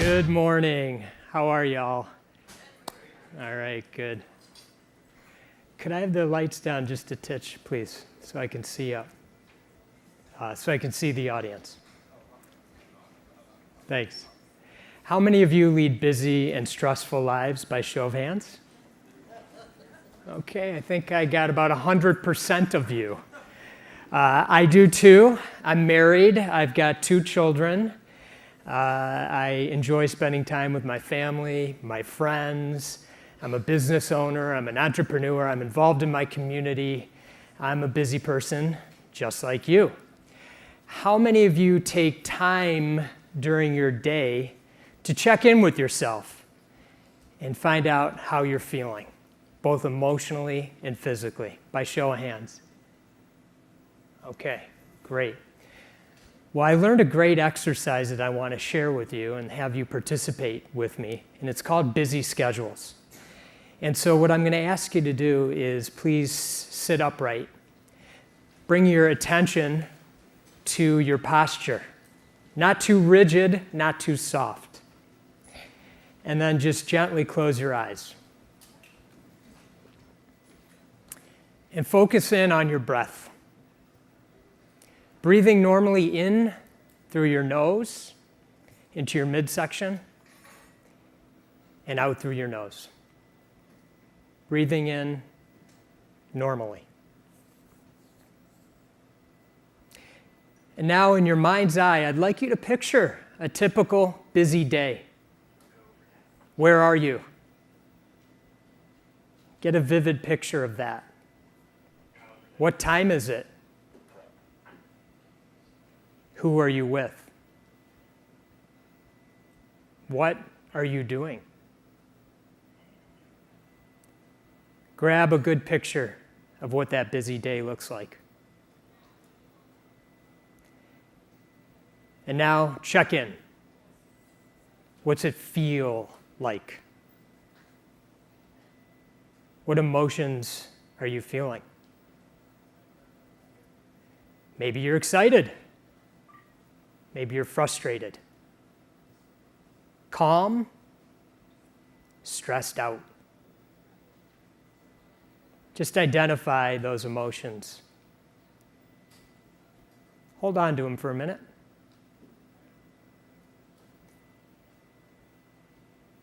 Good morning. How are y'all? All right, good. Could I have the lights down just a titch, please, so I can see up, so I can see the audience? Thanks. How many of you lead busy and stressful lives by show of hands? Okay, I think I got about 100% of you. I do too. I'm married. I've got 2 children. I enjoy spending time with my family, my friends. I'm a business owner. I'm an entrepreneur. I'm involved in my community. I'm a busy person, just like you. How many of you take time during your day to check in with yourself and find out how you're feeling, both emotionally and physically, by show of hands? Okay, great. Well, I learned a great exercise that I want to share with you and have you participate with me, and it's called busy schedules. And so what I'm going to ask you to do is please sit upright. Bring your attention to your posture. Not too rigid, not too soft. And then just gently close your eyes. And focus in on your breath. Breathing normally in through your nose, into your midsection, and out through your nose. Breathing in normally. And now in your mind's eye, I'd like you to picture a typical busy day. Where are you? Get a vivid picture of that. What time is it? Who are you with? What are you doing? Grab a good picture of what that busy day looks like. And now check in. What's it feel like? What emotions are you feeling? Maybe you're excited. Maybe you're frustrated. Calm, stressed out. Just identify those emotions. Hold on to them for a minute.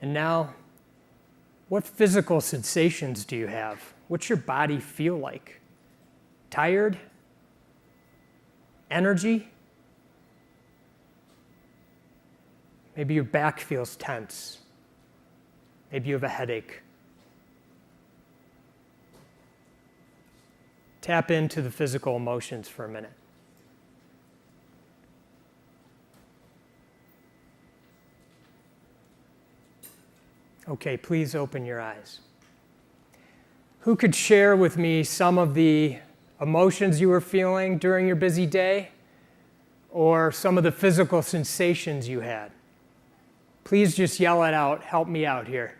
And now, what physical sensations do you have? What's your body feel like? Tired? Energy? Maybe your back feels tense. Maybe you have a headache. Tap into the physical emotions for a minute. Okay, please open your eyes. Who could share with me some of the emotions you were feeling during your busy day, or some of the physical sensations you had? Please just yell it out. Help me out here.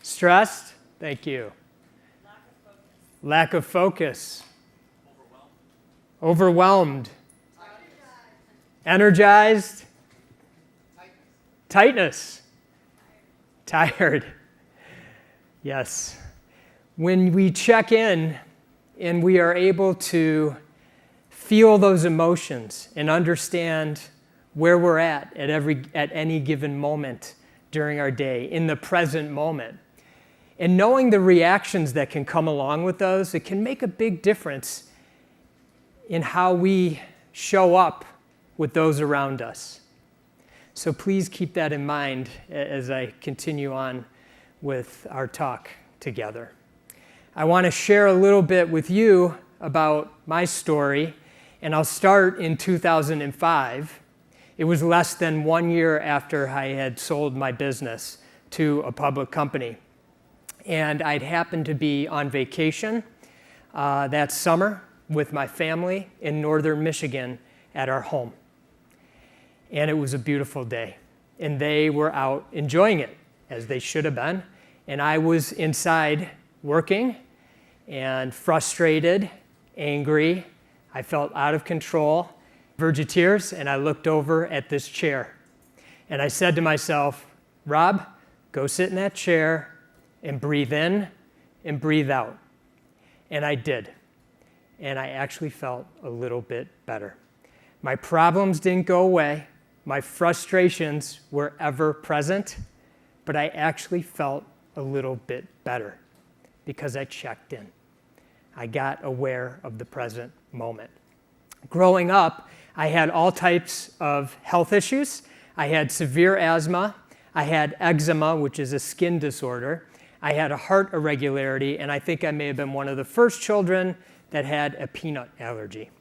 Stressed? Thank you. Lack of focus. Overwhelmed. Energized. Tightness. Tired. Yes. When we check in and we are able to feel those emotions and understand where we're at any given moment during our day, in the present moment. And knowing the reactions that can come along with those, it can make a big difference in how we show up with those around us. So please keep that in mind as I continue on with our talk together. I want to share a little bit with you about my story, and I'll start in 2005. It was less than 1 year after I had sold my business to a public company. And I'd happened to be on vacation that summer with my family in northern Michigan at our home. And it was a beautiful day. And they were out enjoying it, as they should have been. And I was inside working and frustrated, angry. I felt out of control, verge of tears, and I looked over at this chair. And I said to myself, Rob, go sit in that chair and breathe in and breathe out. And I did. And I actually felt a little bit better. My problems didn't go away. My frustrations were ever present, but I actually felt a little bit better because I checked in. I got aware of the present moment. Growing up, I had all types of health issues. I had severe asthma. I had eczema, which is a skin disorder. I had a heart irregularity, and I think I may have been one of the first children that had a peanut allergy.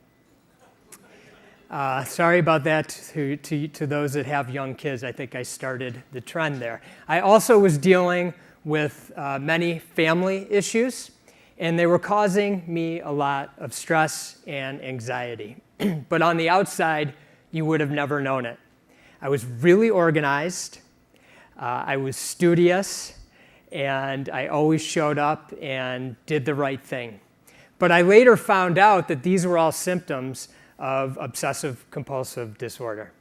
Sorry about that to those that have young kids. I think I started the trend there. I also was dealing with many family issues, and they were causing me a lot of stress and anxiety. But on the outside, you would have never known it. I was really organized, I was studious, and I always showed up and did the right thing. But I later found out that these were all symptoms of obsessive-compulsive disorder.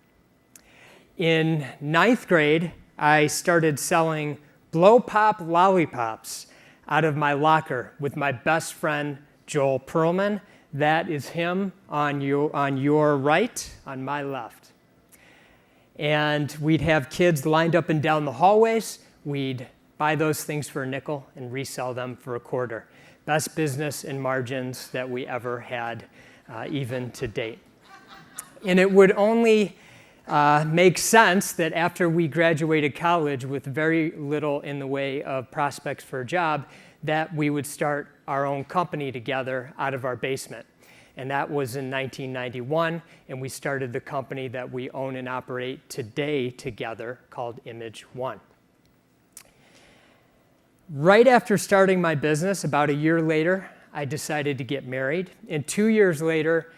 In 9th grade, I started selling blow-pop lollipops out of my locker with my best friend, Joel Perlman. That is him on your right, on my left. And we'd have kids lined up and down the hallways. We'd buy those things for a nickel and resell them for a quarter. Best business and margins that we ever had, even to date. And it would only make sense that after we graduated college with very little in the way of prospects for a job, that we would start our own company together out of our basement. And that was in 1991, and we started the company that we own and operate today together called Image One. Right after starting my business, about a year later, I decided to get married. And 2 years later,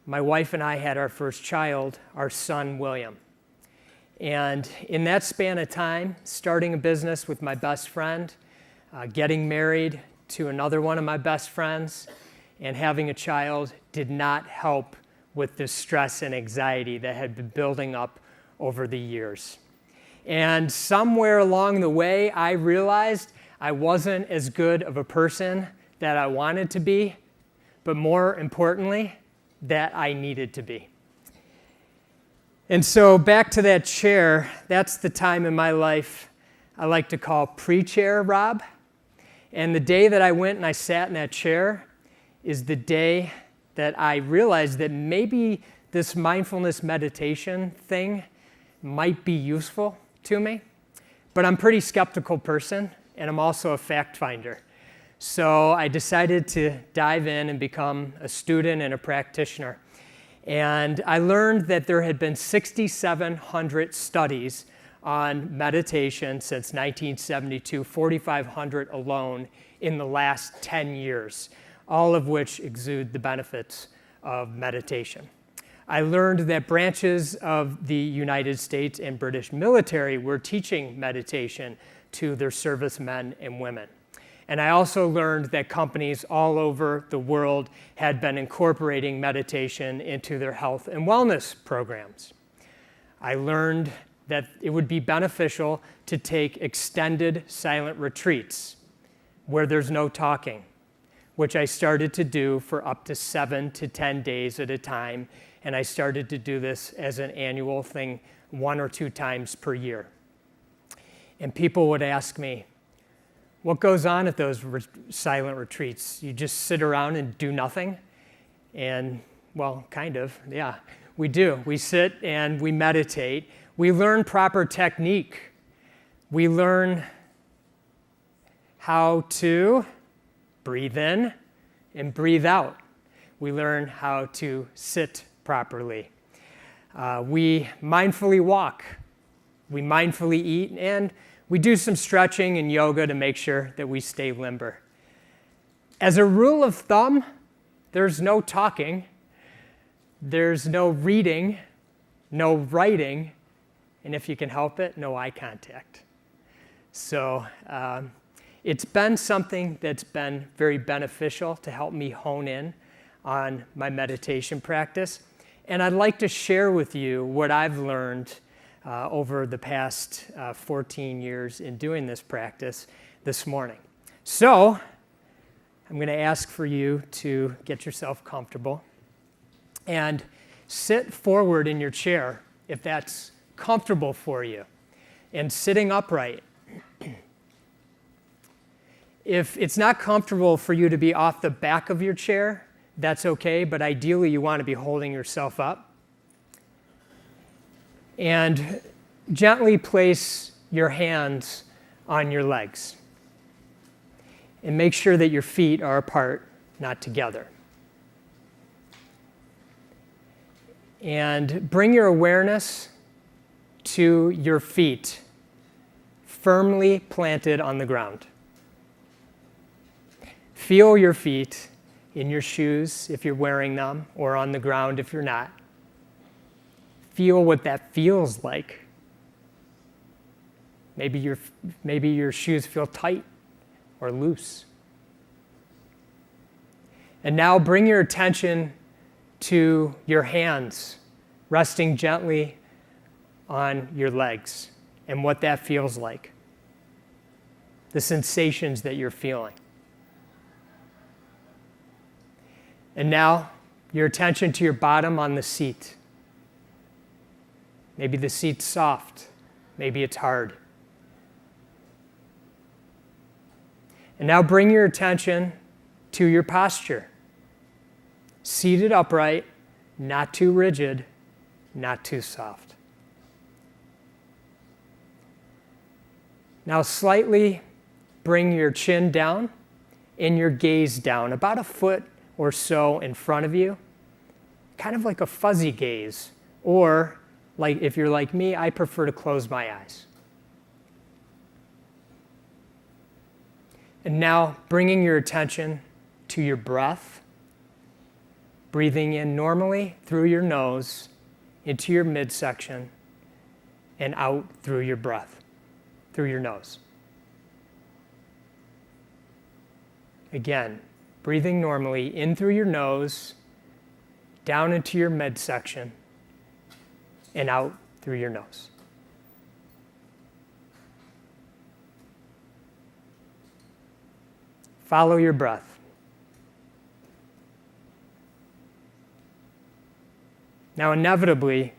my wife and I had our first child, our son, William. And in that span of time, starting a business with my best friend, getting married to another one of my best friends, and having a child did not help with the stress and anxiety that had been building up over the years. And somewhere along the way, I realized I wasn't as good of a person that I wanted to be, but more importantly, that I needed to be. And so back to that chair, that's the time in my life I like to call pre-chair Rob. And the day that I went and I sat in that chair is the day that I realized that maybe this mindfulness meditation thing might be useful to me. But I'm a pretty skeptical person, and I'm also a fact finder. So I decided to dive in and become a student and a practitioner. And I learned that there had been 6,700 studies on meditation since 1972, 4,500 alone in the last 10 years, all of which exude the benefits of meditation. I learned that branches of the United States and British military were teaching meditation to their servicemen and women. And I also learned that companies all over the world had been incorporating meditation into their health and wellness programs. I learned that it would be beneficial to take extended silent retreats where there's no talking, which I started to do for up to 7 to 10 days at a time. And I started to do this as an annual thing 1 or 2 times per year. And people would ask me, what goes on at those silent retreats? You just sit around and do nothing? And, well, kind of, yeah, we do. We sit and we meditate. We learn proper technique. We learn how to breathe in and breathe out. We learn how to sit properly. We mindfully walk. We mindfully eat, and we do some stretching and yoga to make sure that we stay limber. As a rule of thumb, there's no talking, there's no reading, no writing, and if you can help it, no eye contact. So it's been something that's been very beneficial to help me hone in on my meditation practice. And I'd like to share with you what I've learned over the past 14 years in doing this practice this morning. So I'm going to ask for you to get yourself comfortable and sit forward in your chair if that's comfortable for you, and sitting upright. If it's not comfortable for you to be off the back of your chair, that's okay, but ideally you want to be holding yourself up. And gently place your hands on your legs. And make sure that your feet are apart, not together. And bring your awareness to your feet, firmly planted on the ground. Feel your feet in your shoes if you're wearing them, or on the ground if you're not. Feel what that feels like. Maybe your shoes feel tight or loose. And now bring your attention to your hands, resting gently on your legs and what that feels like. The sensations that you're feeling. And now your attention to your bottom on the seat. Maybe the seat's soft, maybe it's hard. And now bring your attention to your posture. Seated upright, not too rigid, not too soft. Now slightly bring your chin down and your gaze down, about a foot or so in front of you, kind of like a fuzzy gaze, or like if you're like me, I prefer to close my eyes. And now bringing your attention to your breath, breathing in normally through your nose into your midsection and out through your breath, through your nose. Again, breathing normally in through your nose, down into your midsection, and out through your nose. Follow your breath. Now, inevitably,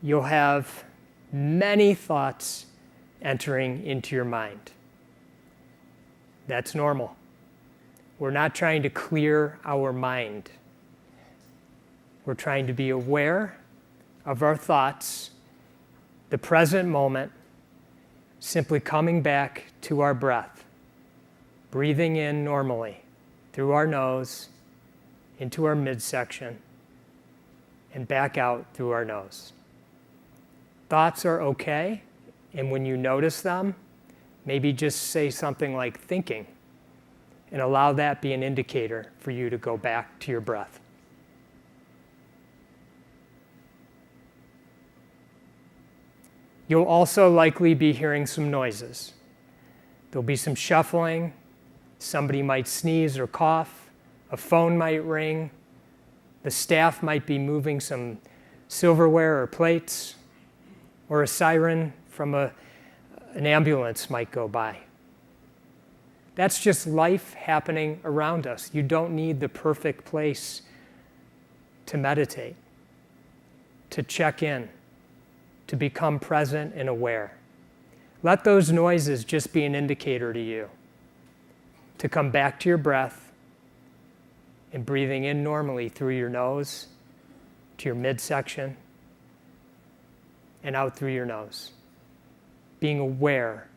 you'll have many thoughts entering into your mind. That's normal. We're not trying to clear our mind. We're trying to be aware of our thoughts, the present moment, simply coming back to our breath, breathing in normally through our nose into our midsection and back out through our nose. Thoughts are okay, and when you notice them, maybe just say something like thinking, and allow that be an indicator for you to go back to your breath. You'll also likely be hearing some noises. There'll be some shuffling, somebody might sneeze or cough, a phone might ring, the staff might be moving some silverware or plates, or a siren from an ambulance might go by. That's just life happening around us. You don't need the perfect place to meditate, to check in, to become present and aware. Let those noises just be an indicator to you to come back to your breath and breathing in normally through your nose to your midsection and out through your nose. Being aware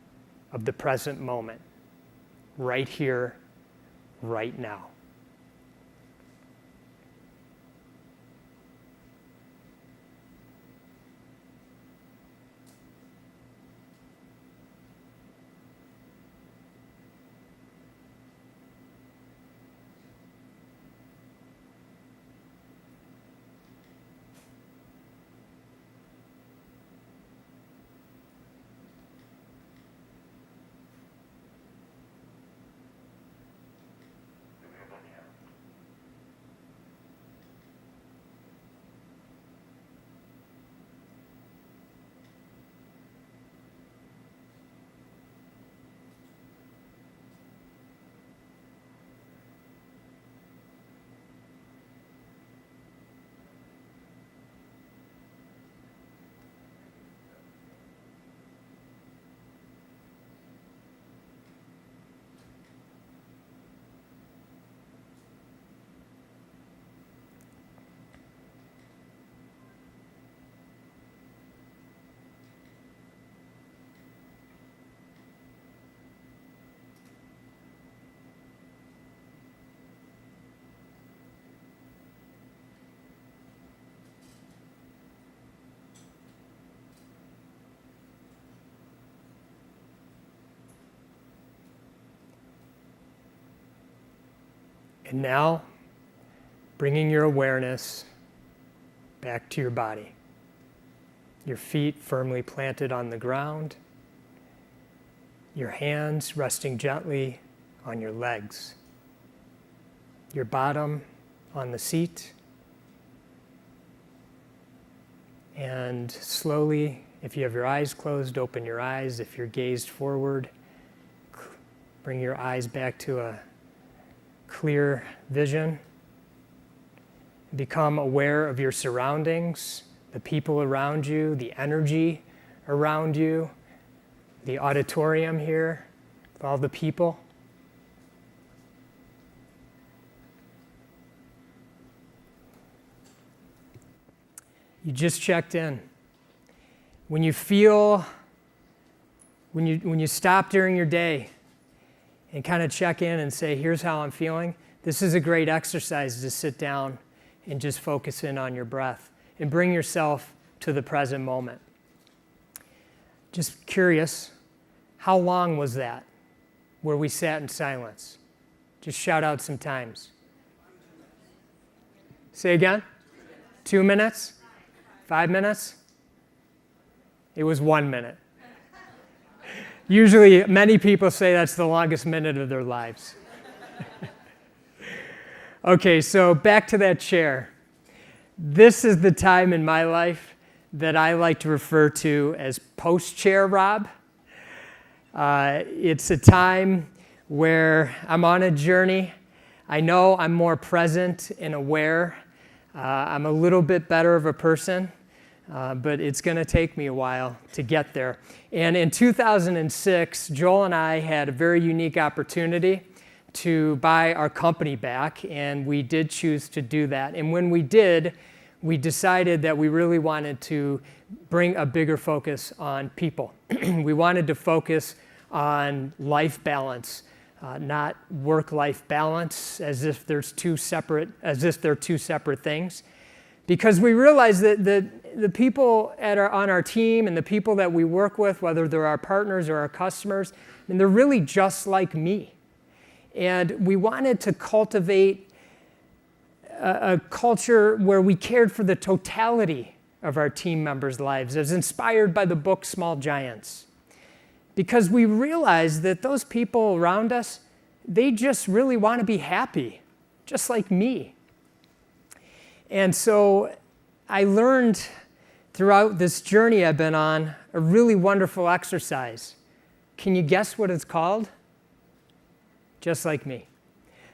of the present moment, right here, right now. And now, bringing your awareness back to your body. Your feet firmly planted on the ground. Your hands resting gently on your legs. Your bottom on the seat. And slowly, if you have your eyes closed, open your eyes. If you're gazed forward, bring your eyes back to a clear vision. Become aware of your surroundings, the people around you, the energy around you, the auditorium here, all the people. You just checked in. When you stop during your day and kind of check in and say, here's how I'm feeling, this is a great exercise to sit down and just focus in on your breath and bring yourself to the present moment. Just curious, how long was that where we sat in silence? Just shout out some times. Say again? 2 minutes? 5 minutes? It was 1 minute. Usually, many people say that's the longest minute of their lives. Okay, so back to that chair. This is the time in my life that I like to refer to as post-chair Rob. It's a time where I'm on a journey. I know I'm more present and aware. I'm a little bit better of a person, but it's going to take me a while to get there. And in 2006, Joel and I had a very unique opportunity to buy our company back, and we did choose to do that. And when we did, we decided that we really wanted to bring a bigger focus on people. We wanted to focus on life balance, not work-life balance, as if they're two separate things. Because we realized that the people on our team and the people that we work with, whether they're our partners or our customers, and they're really just like me. And we wanted to cultivate a culture where we cared for the totality of our team members' lives, as inspired by the book Small Giants. Because we realized that those people around us, they just really want to be happy, just like me. And so I learned throughout this journey I've been on a really wonderful exercise. Can you guess what it's called? Just like me.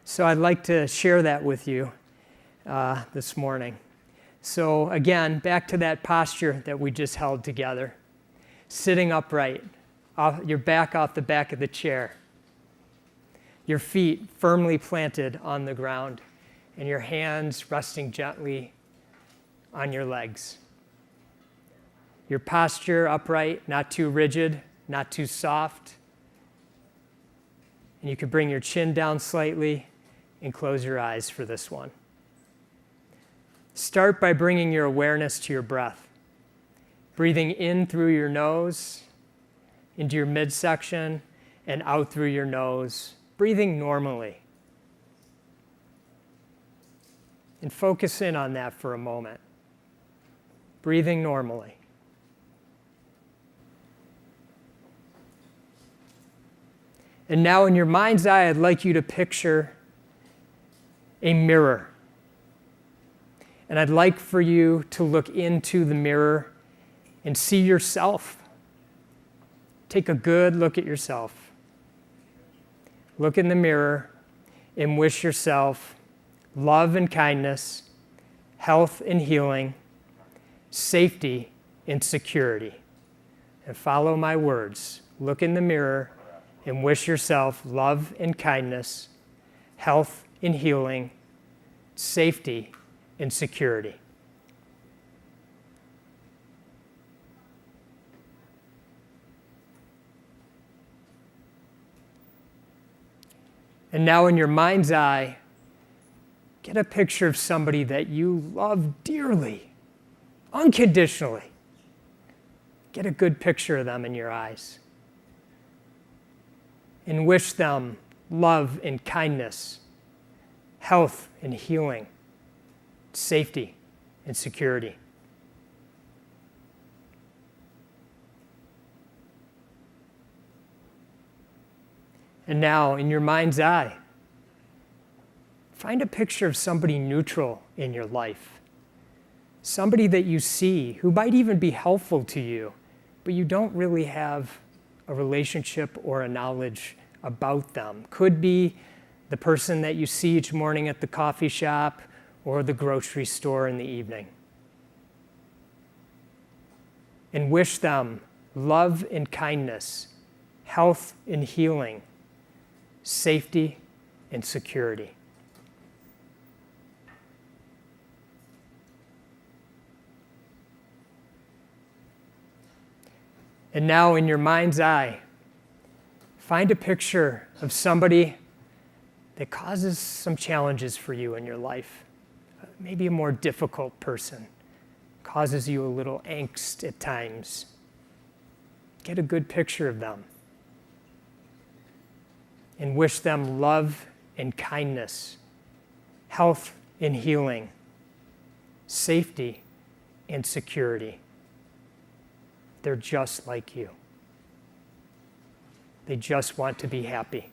So I'd like to share that with you this morning. So again, back to that posture that we just held together. Sitting upright, your back off the back of the chair. Your feet firmly planted on the ground, and your hands resting gently on your legs. Your posture upright, not too rigid, not too soft. And you could bring your chin down slightly and close your eyes for this one. Start by bringing your awareness to your breath. Breathing in through your nose, into your midsection, and out through your nose. Breathing normally. And focus in on that for a moment. Breathing normally. And now in your mind's eye, I'd like you to picture a mirror. And I'd like for you to look into the mirror and see yourself. Take a good look at yourself. Look in the mirror and wish yourself love and kindness, health and healing, safety and security. And follow my words. Look in the mirror and wish yourself love and kindness, health and healing, safety and security. And now in your mind's eye, get a picture of somebody that you love dearly, unconditionally. Get a good picture of them in your eyes. And wish them love and kindness, health and healing, safety and security. And now, in your mind's eye, find a picture of somebody neutral in your life. Somebody that you see who might even be helpful to you, but you don't really have a relationship or a knowledge about them. Could be the person that you see each morning at the coffee shop or the grocery store in the evening. And wish them love and kindness, health and healing, safety and security. And now, in your mind's eye, find a picture of somebody that causes some challenges for you in your life. Maybe a more difficult person, causes you a little angst at times. Get a good picture of them. And wish them love and kindness, health and healing, safety and security. They're just like you. They just want to be happy.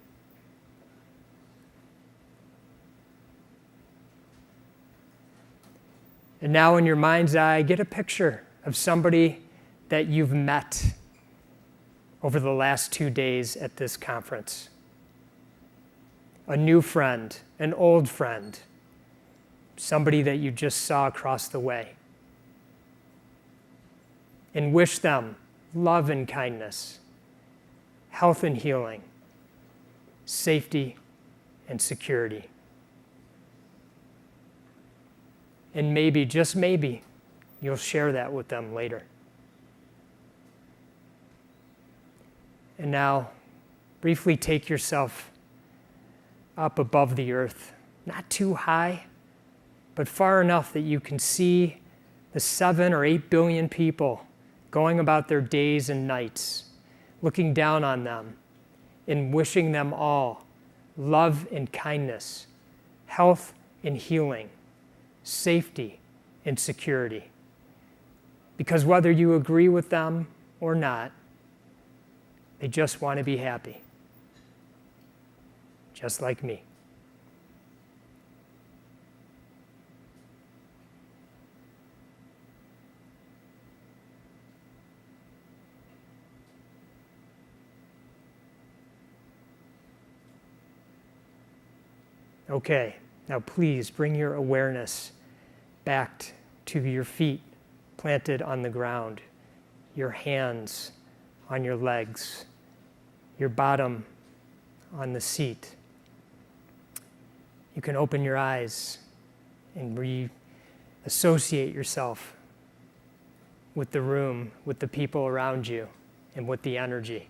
And now, in your mind's eye, get a picture of somebody that you've met over the last 2 days at this conference. A new friend, an old friend, somebody that you just saw across the way. And wish them love and kindness, health and healing, safety and security. And maybe, just maybe, you'll share that with them later. And now, briefly take yourself up above the earth, not too high, but far enough that you can see the 7 or 8 billion people going about their days and nights, looking down on them and wishing them all love and kindness, health and healing, safety and security. Because whether you agree with them or not, they just want to be happy, just like me. Okay, now please bring your awareness back to your feet planted on the ground, your hands on your legs, your bottom on the seat. You can open your eyes and re-associate yourself with the room, with the people around you, and with the energy.